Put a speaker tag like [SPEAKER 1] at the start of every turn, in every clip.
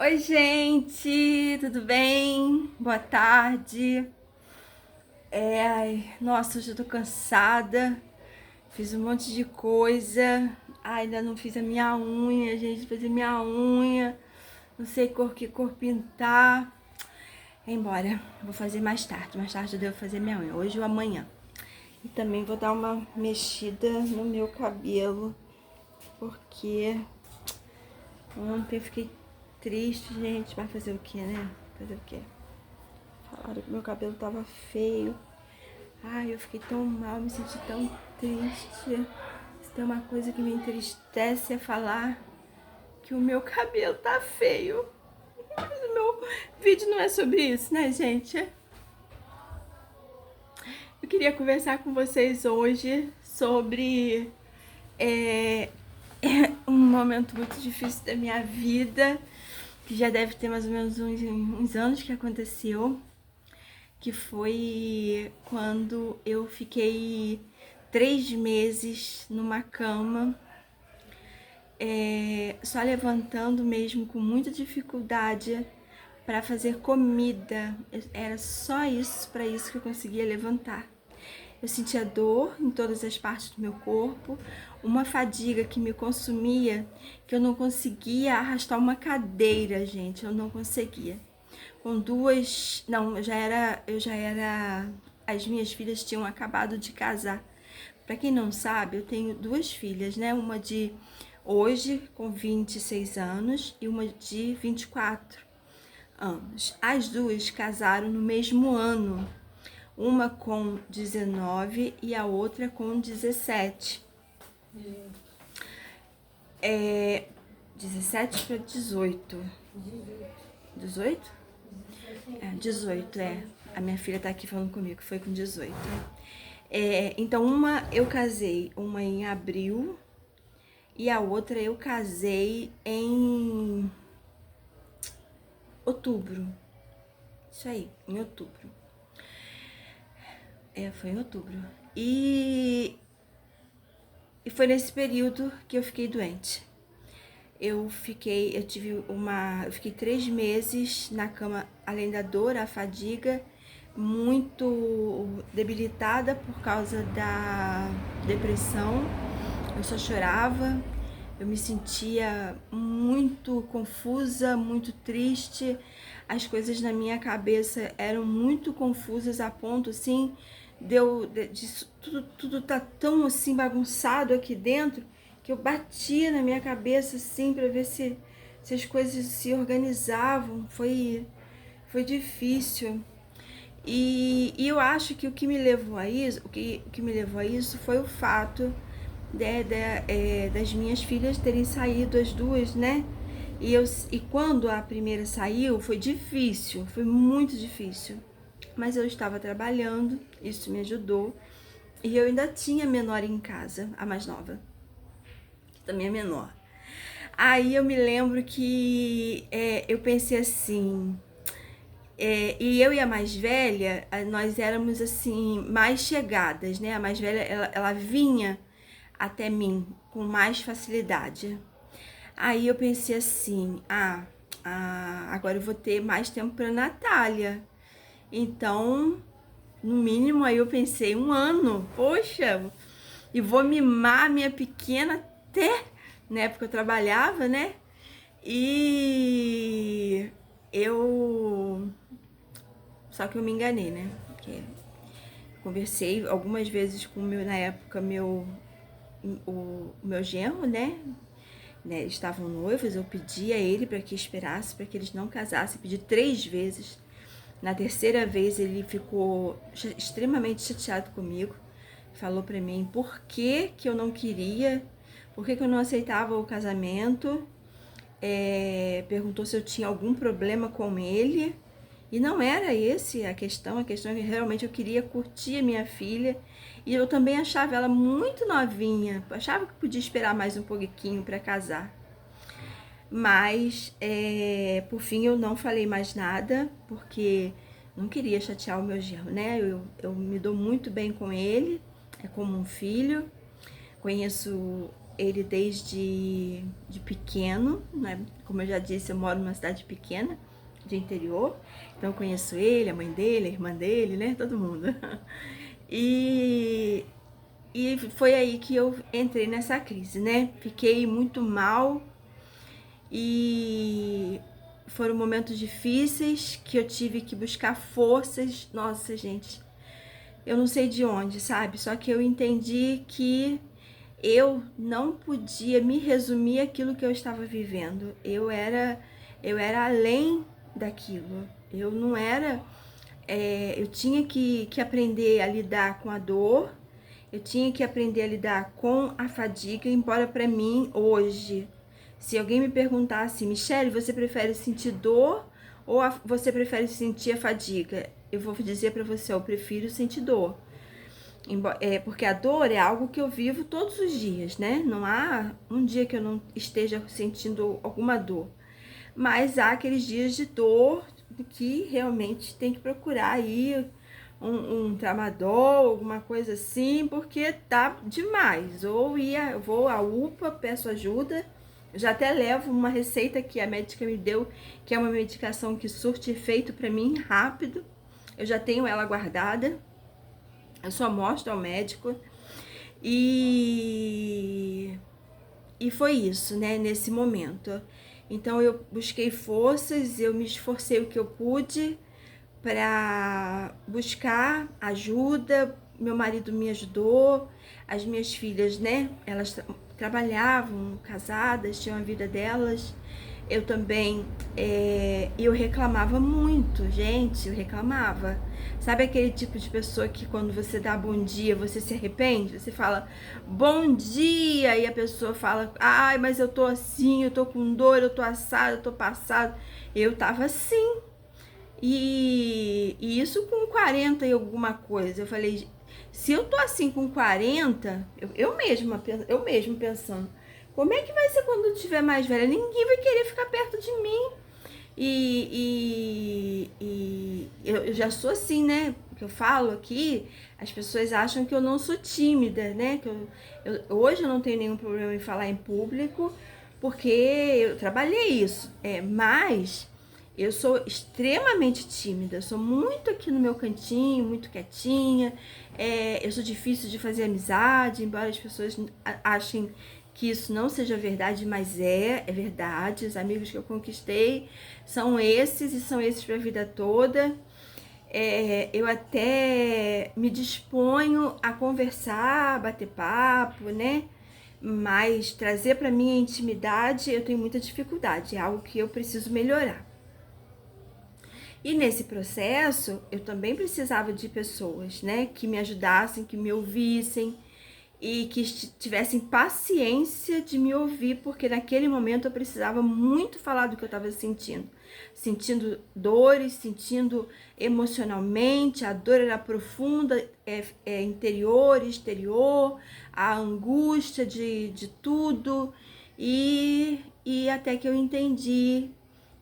[SPEAKER 1] Oi, gente, tudo bem? Boa tarde. Nossa, hoje eu tô cansada. Fiz um monte de coisa. Ainda não fiz a minha unha, gente. Fazer minha unha. Não sei que cor pintar. Embora, vou fazer mais tarde. Mais tarde eu devo fazer minha unha, hoje ou amanhã. E também vou dar uma mexida no meu cabelo, porque ontem eu fiquei triste, gente. Vai fazer o que, né? Fazer o quê? Falaram que meu cabelo tava feio. Ai, eu fiquei tão mal, me senti tão triste. Se tem uma coisa que me entristece é falar que o meu cabelo tá feio. Mas o meu vídeo não é sobre isso, né, gente? Eu queria conversar com vocês hoje sobre é, um momento muito difícil da minha vida, que já deve ter mais ou menos uns anos que aconteceu, que foi quando eu fiquei 3 meses numa cama, só levantando mesmo com muita dificuldade para fazer comida. Era só isso, para isso que eu conseguia levantar. Eu sentia dor em todas as partes do meu corpo, uma fadiga que me consumia, que eu não conseguia arrastar uma cadeira, gente, eu não conseguia. Com duas, não, eu já era, as minhas filhas tinham acabado de casar. Para quem não sabe, eu tenho duas filhas, né? Uma de hoje com 26 anos e uma de 24 anos. As duas casaram no mesmo ano, uma com 19 e a outra com 17. 17 para 18. 18? 18, é. A minha filha tá aqui falando comigo, foi com 18. Então, uma eu casei, uma em abril, e a outra eu casei em outubro. Isso aí, em outubro. Foi em outubro. E foi nesse período que eu fiquei doente. Eu fiquei 3 meses na cama, além da dor, a fadiga, muito debilitada por causa da depressão. Eu só chorava, eu me sentia muito confusa, muito triste. As coisas na minha cabeça eram muito confusas a ponto assim tudo tá tão assim bagunçado aqui dentro que eu batia na minha cabeça assim para ver se as coisas se organizavam. Foi difícil. E eu acho que o que me levou a isso, o que me levou a isso foi o fato das minhas filhas terem saído as duas, né? E quando a primeira saiu, foi difícil, foi muito difícil. Mas eu estava trabalhando, isso me ajudou. E eu ainda tinha a menor em casa, a mais nova, que também é menor. Aí eu me lembro que eu pensei assim, e eu e a mais velha, nós éramos assim, mais chegadas, né? A mais velha, ela vinha até mim com mais facilidade. Aí eu pensei assim, agora eu vou ter mais tempo para Natália. Então, no mínimo, aí eu pensei, 1 ano, poxa, e vou mimar a minha pequena até, na época eu trabalhava, né? E eu. Só que eu me enganei, né? Porque conversei algumas vezes com na época, o meu genro, né? Eles estavam noivos, eu pedi a ele para que esperasse, para que eles não casassem. Pedi 3 vezes. Na terceira vez ele ficou extremamente chateado comigo. Falou para mim por que eu não queria, por que eu não aceitava o casamento. Perguntou se eu tinha algum problema com ele. E não era esse a questão é que realmente eu queria curtir a minha filha. E eu também achava ela muito novinha, achava que podia esperar mais um pouquinho para casar. Mas, por fim, eu não falei mais nada, porque não queria chatear o meu genro, né? Eu me dou muito bem com ele, é como um filho. Conheço ele desde de pequeno, né? Como eu já disse, eu moro numa cidade pequena, de interior, então eu conheço ele, a mãe dele, a irmã dele, né? Todo mundo. E, e foi aí que eu entrei nessa crise, né? Fiquei muito mal e foram momentos difíceis que eu tive que buscar forças. Nossa, gente, eu não sei de onde, sabe? Só que eu entendi que eu não podia me resumir aquilo que eu estava vivendo. Eu era além daquilo. Eu não era. Eu tinha que aprender a lidar com a dor. Eu tinha que aprender a lidar com a fadiga, embora para mim hoje, se alguém me perguntasse, Michele, você prefere sentir dor ou você prefere sentir a fadiga? Eu vou dizer para você, eu prefiro sentir dor. Porque a dor é algo que eu vivo todos os dias, né? Não há um dia que eu não esteja sentindo alguma dor. Mas há aqueles dias de dor que realmente tem que procurar aí um tramadol, alguma coisa assim, porque tá demais. Eu vou à UPA, peço ajuda. Eu já até levo uma receita que a médica me deu, que é uma medicação que surte efeito para mim rápido. Eu já tenho ela guardada. Eu só mostro ao médico. E foi isso, né, nesse momento. Então eu busquei forças, eu me esforcei o que eu pude para buscar ajuda. Meu marido me ajudou, as minhas filhas, né, elas trabalhavam, casadas, tinham a vida delas. Eu também, eu reclamava muito, gente, eu reclamava. Sabe aquele tipo de pessoa que quando você dá bom dia, você se arrepende? Você fala, bom dia, e a pessoa fala, ai, mas eu tô assim, eu tô com dor, eu tô assado, eu tô passado. Eu tava assim. E isso com 40 e alguma coisa. Eu falei, se eu tô assim com 40, eu mesmo pensando, como é que vai ser quando eu estiver mais velha? Ninguém vai querer ficar perto de mim. E eu já sou assim, né? O que eu falo aqui, as pessoas acham que eu não sou tímida, né? Que hoje eu não tenho nenhum problema em falar em público, porque eu trabalhei isso. Mas eu sou extremamente tímida, eu sou muito aqui no meu cantinho, muito quietinha. Eu sou difícil de fazer amizade, embora as pessoas achem que isso não seja verdade, mas é verdade. Os amigos que eu conquistei são esses e são esses para a vida toda. Eu até me disponho a conversar, a bater papo, né? Mas trazer para minha intimidade eu tenho muita dificuldade, é algo que eu preciso melhorar. E nesse processo, eu também precisava de pessoas, né, que me ajudassem, que me ouvissem e que tivessem paciência de me ouvir, porque naquele momento eu precisava muito falar do que eu estava sentindo. Sentindo dores, sentindo emocionalmente, a dor era profunda, interior, exterior, a angústia de tudo. E até que eu entendi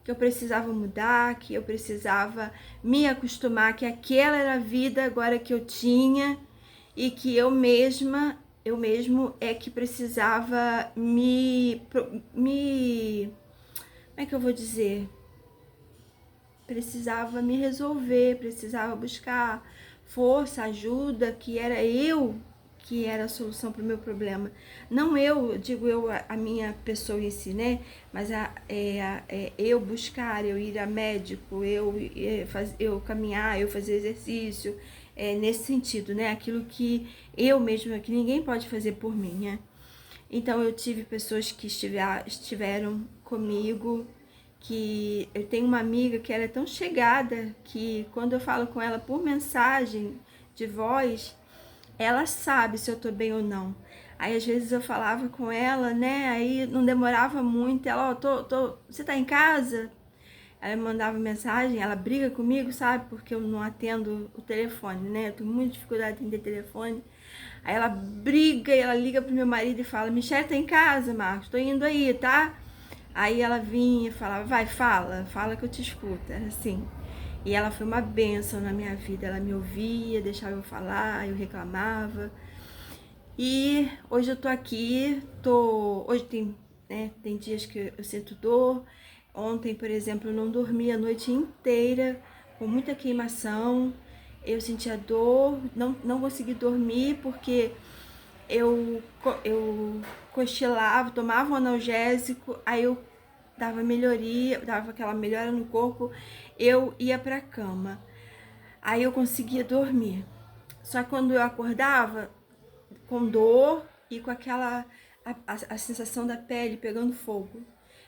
[SPEAKER 1] que eu precisava mudar, que eu precisava me acostumar, que aquela era a vida agora que eu tinha e que eu mesmo é que precisava como é que eu vou dizer? Precisava me resolver, precisava buscar força, ajuda, que era eu que era a solução para o meu problema. Não eu, digo eu, a minha pessoa em si, né? Mas eu buscar, eu ir a médico, eu caminhar, eu fazer exercício, nesse sentido, né? Aquilo que eu mesma, que ninguém pode fazer por mim, né? Então eu tive pessoas que estiveram comigo, que eu tenho uma amiga que ela é tão chegada que quando eu falo com ela por mensagem de voz, ela sabe se eu tô bem ou não. Aí às vezes eu falava com ela, né? Aí não demorava muito. Ela, você tá em casa? Ela me mandava mensagem, ela briga comigo, sabe? Porque eu não atendo o telefone, né? Eu tenho muita dificuldade em atender telefone. Aí ela briga e ela liga pro meu marido e fala, Michele, tá em casa, Marcos? Tô indo aí, tá? Aí ela vinha e falava, vai, fala que eu te escuto. Era assim. E ela foi uma bênção na minha vida. Ela me ouvia, deixava eu falar, eu reclamava. E hoje eu tô aqui, hoje tem, né, tem dias que eu sinto dor. Ontem, por exemplo, eu não dormi a noite inteira, com muita queimação. Eu sentia dor, não consegui dormir porque eu cochilava, tomava um analgésico, aí eu dava melhoria, dava aquela melhora no corpo, eu ia pra cama. Aí eu conseguia dormir. Só que quando eu acordava, com dor e com aquela a sensação da pele pegando fogo.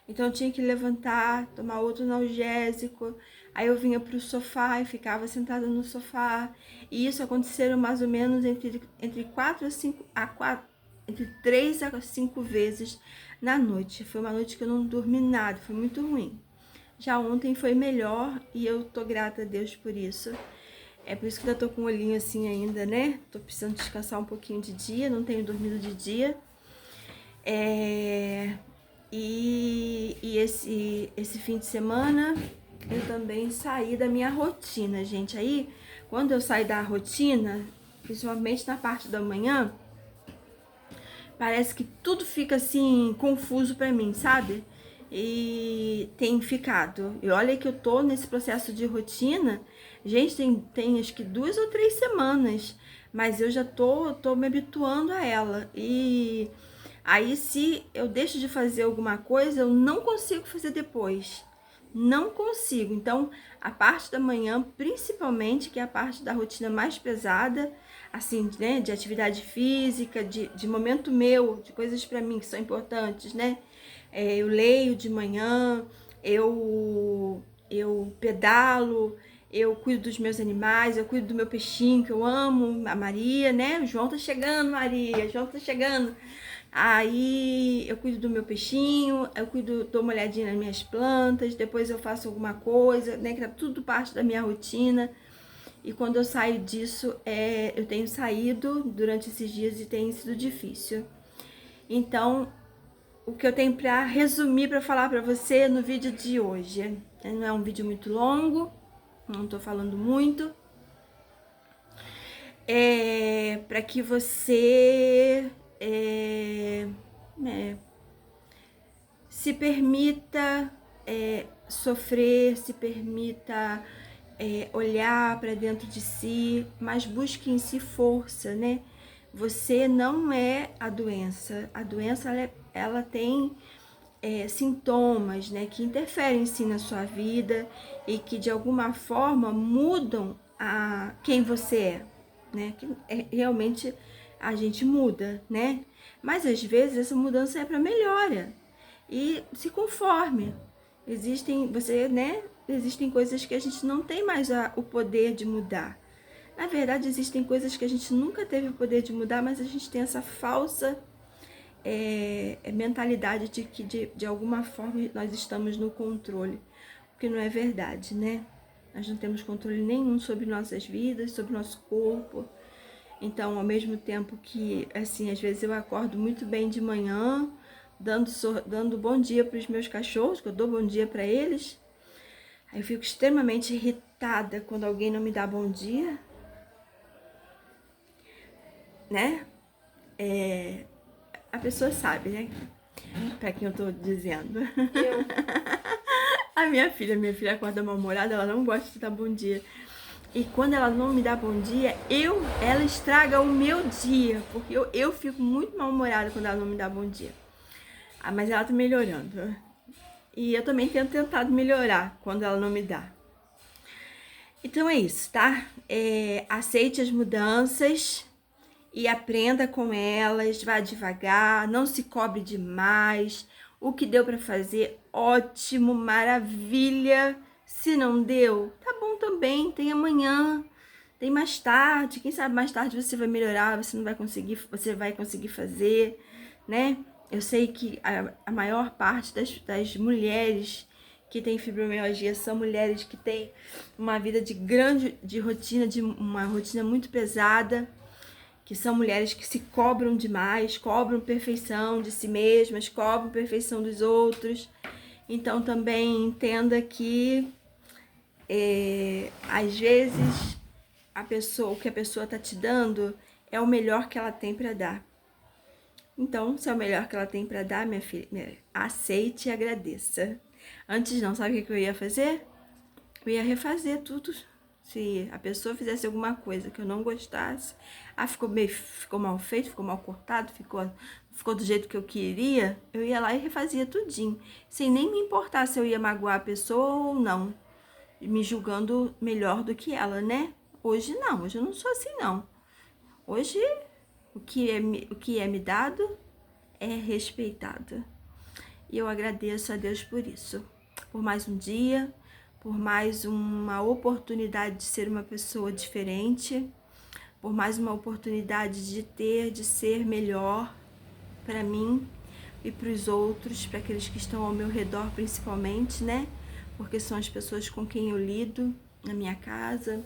[SPEAKER 1] Então eu tinha que levantar, tomar outro analgésico. Aí eu vinha pro sofá e ficava sentada no sofá. E isso aconteceu mais ou menos entre 4 a 5 a 4, entre 3 a 5 vezes na noite. Foi uma noite que eu não dormi nada, foi muito ruim. Já ontem foi melhor e eu tô grata a Deus por isso. É por isso que eu tô com o olhinho assim ainda, né? Tô precisando descansar um pouquinho de dia, não tenho dormido de dia. E esse fim de semana eu também saí da minha rotina, gente. Aí, quando eu saio da rotina, principalmente na parte da manhã, parece que tudo fica assim confuso pra mim, sabe? E tem ficado. E olha que eu tô nesse processo de rotina, gente, tem acho que 2 ou 3 semanas, mas eu já tô me habituando a ela. E aí, se eu deixo de fazer alguma coisa, eu não consigo fazer depois. Não consigo. Então, a parte da manhã, principalmente, que é a parte da rotina mais pesada, assim, né, de atividade física, de momento meu, de coisas pra mim que são importantes, né? Eu leio de manhã, eu pedalo, eu cuido dos meus animais, eu cuido do meu peixinho, que eu amo, a Maria, né? O João tá chegando, Maria, o João tá chegando. Aí eu cuido do meu peixinho, eu cuido, dou uma olhadinha nas minhas plantas, depois eu faço alguma coisa, né? Que tá tudo parte da minha rotina. E quando eu saio disso, eu tenho saído durante esses dias e tem sido difícil. Então, o que eu tenho para resumir, para falar para você no vídeo de hoje, não é um vídeo muito longo, não tô falando muito, para que você se permita sofrer, se permita olhar para dentro de si, mas busque em si força, né? Você não é a doença. A doença ela tem sintomas, né, que interferem sim na sua vida e que de alguma forma mudam a quem você é, né? Que realmente a gente muda, né? Mas às vezes essa mudança é para melhora. E se conforme. Existem coisas que a gente não tem mais o poder de mudar. Na verdade, existem coisas que a gente nunca teve o poder de mudar, mas a gente tem essa falsa mentalidade de que de alguma forma nós estamos no controle, o que não é verdade, né? Nós não temos controle nenhum sobre nossas vidas, sobre nosso corpo. Então, ao mesmo tempo que, assim, às vezes eu acordo muito bem de manhã, dando bom dia para os meus cachorros, que eu dou bom dia para eles. Aí eu fico extremamente irritada quando alguém não me dá bom dia, né? A pessoa sabe, né? Pra quem eu tô dizendo.
[SPEAKER 2] Eu.
[SPEAKER 1] A minha filha acorda mal-humorada, ela não gosta de dar bom dia. E quando ela não me dá bom dia, ela estraga o meu dia, porque eu fico muito mal-humorada quando ela não me dá bom dia. Mas ela tá melhorando. E eu também tenho tentado melhorar quando ela não me dá. Então é isso, tá? Aceite as mudanças e aprenda com elas, vá devagar, não se cobre demais. O que deu para fazer, ótimo, maravilha. Se não deu, tá bom também, tem amanhã, tem mais tarde. Quem sabe mais tarde você vai melhorar, você vai conseguir fazer, né? Eu sei que a maior parte das mulheres que têm fibromialgia são mulheres que têm uma vida de rotina, de uma rotina muito pesada, que são mulheres que se cobram demais, cobram perfeição de si mesmas, cobram perfeição dos outros. Então também entenda que às vezes o que a pessoa está te dando é o melhor que ela tem para dar. Então, se é o melhor que ela tem para dar, minha filha, aceite e agradeça. Antes não, sabe o que eu ia fazer? Eu ia refazer tudo. Se a pessoa fizesse alguma coisa que eu não gostasse, ficou mal feito, ficou mal cortado, ficou do jeito que eu queria, eu ia lá e refazia tudinho, sem nem me importar se eu ia magoar a pessoa ou não, me julgando melhor do que ela, né? Hoje não, hoje eu não sou assim não. Hoje o que é me dado é respeitado. E eu agradeço a Deus por isso, por mais um dia, por mais uma oportunidade de ser uma pessoa diferente, por mais uma oportunidade de ser melhor para mim e para os outros, para aqueles que estão ao meu redor principalmente, né? Porque são as pessoas com quem eu lido na minha casa,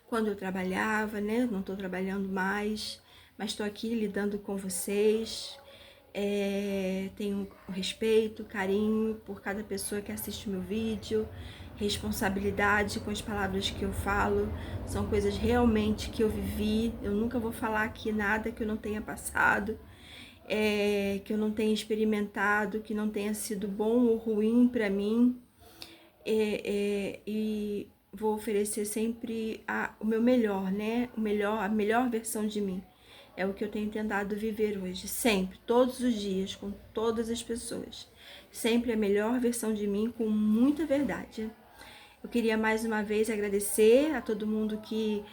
[SPEAKER 1] quando eu trabalhava, né? Não estou trabalhando mais, mas estou aqui lidando com vocês. Tenho respeito, carinho por cada pessoa que assiste o meu vídeo, responsabilidade com as palavras que eu falo, são coisas realmente que eu vivi. Eu nunca vou falar aqui nada que eu não tenha passado, que eu não tenha experimentado, que não tenha sido bom ou ruim para mim, e vou oferecer sempre o meu melhor, né? A melhor versão de mim. É o que eu tenho tentado viver hoje, sempre, todos os dias, com todas as pessoas. Sempre a melhor versão de mim, com muita verdade. Eu queria mais uma vez agradecer a todo mundo que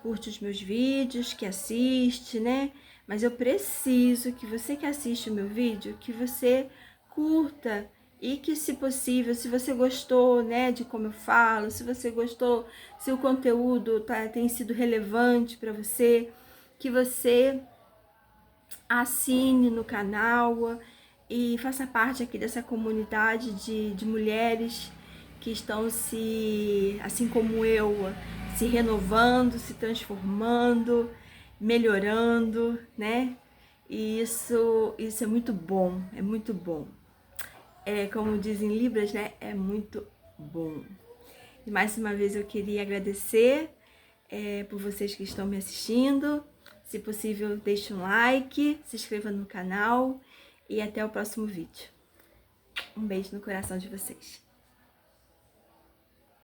[SPEAKER 1] curte os meus vídeos, que assiste, né? Mas eu preciso que você que assiste o meu vídeo, que você curta e que, se possível, se você gostou, né, de como eu falo, se você gostou, se o conteúdo tem sido relevante para você, que você assine no canal e faça parte aqui dessa comunidade de mulheres que estão assim como eu, se renovando, se transformando, melhorando, né? E isso é muito bom, é muito bom. Como dizem Libras, né? É muito bom. E mais uma vez eu queria agradecer por vocês que estão me assistindo. Se possível, deixe um like, se inscreva no canal e até o próximo vídeo. Um beijo no coração de vocês.